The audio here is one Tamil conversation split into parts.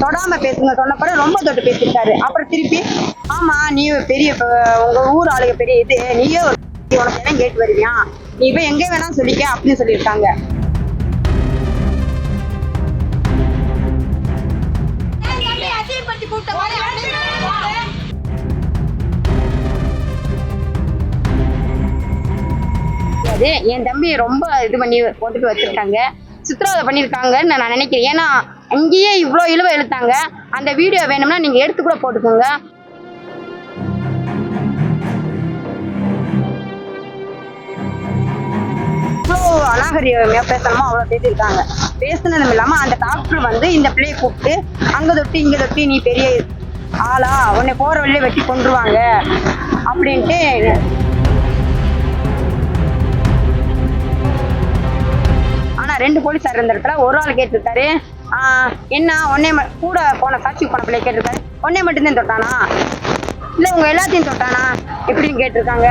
தொடாம பேசுங்க சொன்னப்பற ரொம்ப தொட்டு பேசியிருக்காரு. அப்புறம் திருப்பி ஆமா நீ பெரிய உங்க ஊர் ஆளுங்க பெரிய இது நீயே உனக்கு என்ன கேட்டு வருவியா, நீ இப்ப எங்க வேணா சொல்லிக்க அப்படின்னு சொல்லியிருக்காங்க. என் தம்பி ரொம்ப இது பண்ணி போட்டுட்டு வச்சிருக்காங்க, சித்திரவதை பண்ணிருக்காங்கன்னு நான் நினைக்கிறேன். ஏன்னா அங்கேயே இவ்வளவு இழுவ இழுத்தாங்க. அந்த வீடியோ வேணும்னா நீங்க எடுத்து கூட போட்டுக்கோங்க. இவ்வளோ அநாகரிகமையா பேசணுமோ அவ்வளவு பேசியிருக்காங்க. பேசுனதும் இல்லாம அந்த டாக்டர் வந்து இந்த பிள்ளையை கூப்பிட்டு அங்க தொட்டி இங்க தொட்டி நீ பெரிய ஆளா உன்னை போற வழியில வெட்டி கொண்டுருவாங்க அப்படின்ட்டு. ஆனா 2 போலீஸார் இருந்த இடத்துல ஒரு ஆள் கேட்டிருக்காரு, என்ன ஒன்னே கூட போன சாட்சி போன பிள்ளை கேட்டிருக்காரு, ஒன்னே மட்டும்தான் தொட்டானா இல்ல உங்க எல்லாத்தையும் தொட்டானா எப்படின்னு கேட்டிருக்காங்க.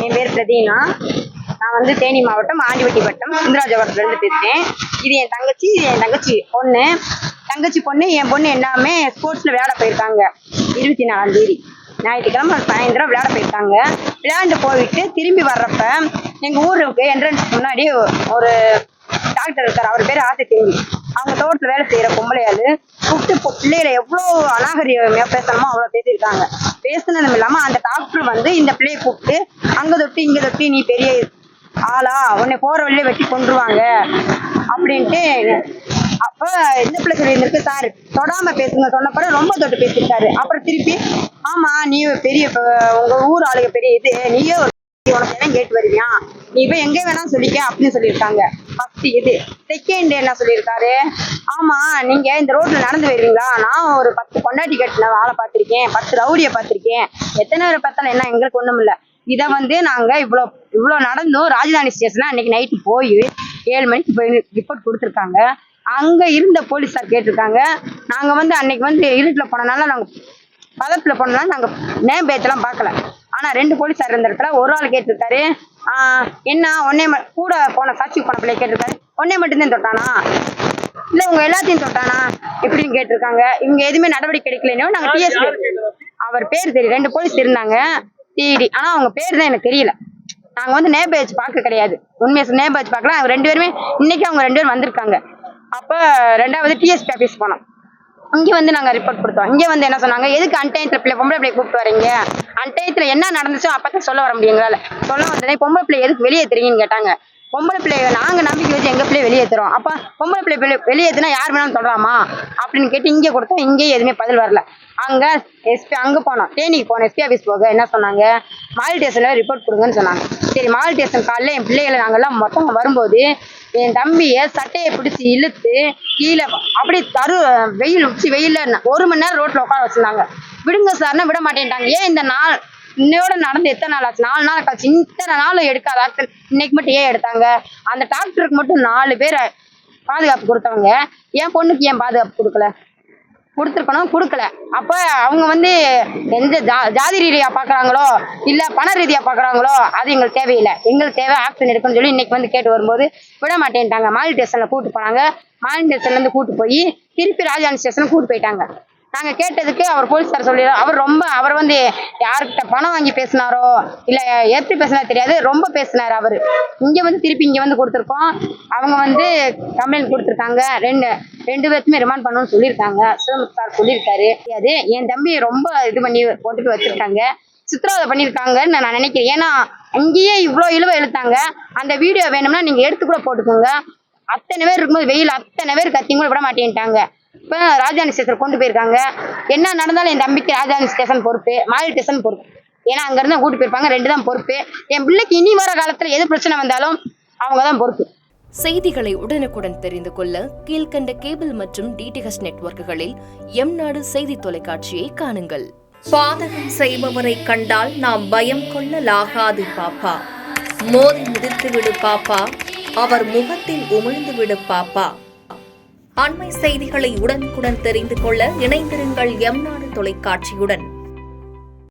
என் பேர் பிரதீனா. நான் வந்து தேனி மாவட்டம் ஆண்டிவட்டி வட்டம் சுந்தராஜபுரத்துல இருந்து பேசுறேன். இது என் தங்கச்சி பொண்ணு. என் பொண்ணு எல்லாமே ஸ்போர்ட்ஸ்ல விளையாட போயிருக்காங்க. 24ஆம் தேதி ஞாயிற்றுக்கிழமை சாயந்தரம் விளையாட போயிருக்காங்க. விளையாண்டு போயிட்டு திரும்பி வர்றப்ப எங்க ஊருக்கு என்ட்ரன்ஸ் முன்னாடி ஒரு டாக்டர் இருக்காரு, அவர் பேர் ஆசை திரும்பி. அவங்க தோட்டத்துல வேலை செய்யற பொம்பளையாளு கூப்பிட்டு பிள்ளைகளை எவ்வளவு அநாகரிகமையா பேசணுமோ அவ்வளவு பேசியிருக்காங்க. பேசுனதும் இல்லாம அந்த டாக்டர் வந்து இந்த பிள்ளையை கூப்பிட்டு அங்க தொட்டி இங்க தொட்டி நீ பெரிய ஆளா உன்னை போற வழியில வெட்டி கொண்டுருவாங்க அப்படின்ட்டு. அப்ப இந்த பிள்ளை சொல்லியிருந்திருக்கு, சார் தொடாம பேசுங்க சொன்னப்பற ரொம்ப தொட்டு பேசியிருக்காரு. அப்புறம் திருப்பி ஆமா நீ பெரிய உங்க ஊர் ஆளுங்க பெரிய இது நீயே உனக்கு என்ன கேட்டு வருவியா, நீ இப்ப எங்க வேணா சொல்லிக்க அப்படின்னு சொல்லியிருக்காங்க. ஃபர்ஸ்ட் இது. செகண்ட் என்ன சொல்லியிருக்காரு, ஆமா நீங்க இந்த ரோட்ல நடந்து வருவீங்களா, நான் ஒரு 10 பொண்டாட்டி கட்டின ஆளை பார்த்திருக்கேன், 10 ரவுடிய பார்த்திருக்கேன், எத்தனை பேரை பார்த்தாலும் என்ன எங்களுக்கு ஒண்ணும் இல்ல. இதை வந்து நாங்க இவ்வளவு நடந்தும் ராஜதானி ஸ்டேஷன் அன்னைக்கு நைட்டு போய் 7 மணிக்கு போய் ரிப்போர்ட் கொடுத்துருக்காங்க. அங்க இருந்த போலீஸார் கேட்டிருக்காங்க, நாங்க வந்து அன்னைக்கு வந்து இருட்டுல போனனால நாங்க பதத்துல போனனால நாங்க நேம் பேச்செல்லாம் பார்க்கல. ஆனா 2 போலீஸார் இருந்த இடத்துல ஒரு ஆள் கேட்டிருக்காரு, என்ன ஒன்னே கூட போன சாட்சி போன பிள்ளை கேட்டிருக்காரு, ஒன்னே மட்டும்தான் தொட்டானா இல்ல உங்க எல்லாத்தையும் தொட்டானா எப்படின்னு கேட்டிருக்காங்க. இவங்க எதுவுமே நடவடிக்கை எடுக்கலைன்னு நாங்க டிஎஸ்பி, அவர் பேர் தெரியும், 2 போலீஸ் இருந்தாங்க டிடி, ஆனா அவங்க பேர் தான் எனக்கு தெரியல. நாங்க வந்து நேம் பேட்ச் பார்க்க கிடையாது, உண்மையை நேம் பேட்ச் பார்க்கலாம். அவங்க 2 பேருமே இன்னைக்கு அவங்க 2 பேரும் வந்திருக்காங்க. அப்ப 2வது டிஎஸ்பி ஆபீஸ் போனோம். இங்க வந்து நாங்க ரிப்போர்ட் கொடுத்தோம். இங்க வந்து என்ன சொன்னாங்க, எதுக்கு அன்டையத்துல பொம்பளை பிள்ளை கூப்பிட்டு வரீங்க, அன்டையத்துல என்ன நடந்துச்சோ அப்பதான் சொல்ல வர முடியும் எங்களால. சொல்ல வந்ததே பொம்பளை பிள்ளை எதுக்கு வெளியேத்துறீங்கன்னு கேட்டாங்க. பொம்பளை பிள்ளைய நாங்க நம்பிக்கை வச்சு எங்க பிள்ளைய வெளியேற்றுறோம், அப்ப பொம்பளை பிள்ளை வெளியேற்றினா யார் வேணாலும் சொல்லலாமா அப்படின்னு கேட்டு இங்கே கொடுத்தோம். இங்கேயும் எதுவுமே பதில் வரல. அங்க எஸ்பி அங்க போனோம், தேனிக்கு போனோம். எஸ்பி ஆபீஸ் போக என்ன சொன்னாங்க, மால் ஸ்டேஷன்ல ரிப்போர்ட் கொடுங்கன்னு சொன்னாங்க. சரி மால் ஸ்டேஷன் காலைல என் பிள்ளைகளை நாங்கெல்லாம் மொத்தம் வரும்போது என் தம்பிய சட்டையை பிடிச்சி இழுத்து கீழே அப்படி வெயில் உச்சி வெயில 1 மணி நேரம் ரோட்ல உட்கார வச்சிருந்தாங்க. விடுங்க சார்னா விட மாட்டேன்ட்டாங்க. ஏன் இந்த நாள் இன்னையோட நடந்து எத்தனை நாள் ஆச்சு, 4 நாள் கழிச்சு இத்தனை நாள் எடுக்காத ஆட்கள் இன்னைக்கு மட்டும் ஏன் எடுத்தாங்க. அந்த டாக்டருக்கு மட்டும் 4 பேரை பாதுகாப்பு கொடுத்தவங்க என் பொண்ணுக்கு ஏன் பாதுகாப்பு கொடுத்துருக்கணும், கொடுக்கல. அப்ப அவங்க வந்து எந்த ஜாதி ரீதியா பாக்குறாங்களோ இல்ல பண ரீதியா பாக்குறாங்களோ அது எங்களுக்கு தேவையில்லை, எங்களுக்கு தேவை ஆக்ஷன் எடுக்கணும்னு சொல்லி இன்னைக்கு வந்து கேட்டு வரும்போது விட மாட்டேன்ட்டாங்க. மால் ஸ்டேஷன்ல கூட்டு போனாங்க. மால் ஸ்டேஷன்ல இருந்து கூட்டு போய் திருப்பி ராஜதானி ஸ்டேஷன் கூட்டு போயிட்டாங்க. நாங்க கேட்டதுக்கு அவர் போலீஸ்கார் சொல்லிடுறோம், அவர் வந்து யாருக்கிட்ட பணம் வாங்கி பேசினாரோ இல்ல எப்படி பேசினா தெரியாது, ரொம்ப பேசினாரு. அவரு இங்க வந்து திருப்பி இங்க வந்து கொடுத்துருக்கோம். அவங்க வந்து கம்ப்ளைண்ட் கொடுத்துருக்காங்க. ரெண்டு பேருக்குமே ரிமாண்ட் பண்ணணும்னு சொல்லியிருக்காங்க. சார் சொல்லியிருக்காரு. அது என் தம்பி ரொம்ப இது பண்ணி போட்டுட்டு வச்சிருக்காங்க, சித்திரவதை பண்ணியிருக்காங்கன்னு நான் நினைக்கிறேன். ஏன்னா அங்கேயே இவ்வளவு இழுவ இழுத்தாங்க. அந்த வீடியோ வேணும்னா நீங்க எடுத்து கூட போட்டுக்கோங்க. அத்தனை பேர் இருக்கும்போது வெயில் அத்தனை பேர் கத்தி கூட விட மாட்டேன்ட்டாங்க. இப்ப ராஜதானி ஸ்டேஷன் கொண்டு போயிருக்காங்க. என்ன நடந்தாலும் என் தம்பிக்கு ராஜதானி ஸ்டேஷன் பொறுப்பு, மால் ஸ்டேஷன் பொறுப்பு. ஏன்னா அங்க இருந்து கூட்டு போயிருப்பாங்க. 2 தான் பொறுப்பு. என் பிள்ளைக்கு இனி வர காலத்துல எது பிரச்சனை வந்தாலும் அவங்கதான் பொறுப்பு. செய்திகளை உடனுக்குடன் தெரிந்து கொள்ள கீழ்கண்ட கேபிள் மற்றும் டிடிஹெச் நெட்வொர்க்குகளில் எம்நாடு செய்தி தொலைக்காட்சியை காணுங்கள். பாதகம் செய்பவரை கண்டால் நாம் பயம் கொள்ளலாகாது பாப்பா, மோதி மிதித்து விடு பாப்பா, அவர் முகத்தில் உமிழ்ந்து விடு பாப்பா. அண்மை செய்திகளை உடனுக்குடன் தெரிந்து கொள்ள இணைந்திருங்கள் எம்நாடு தொலைக்காட்சியுடன்.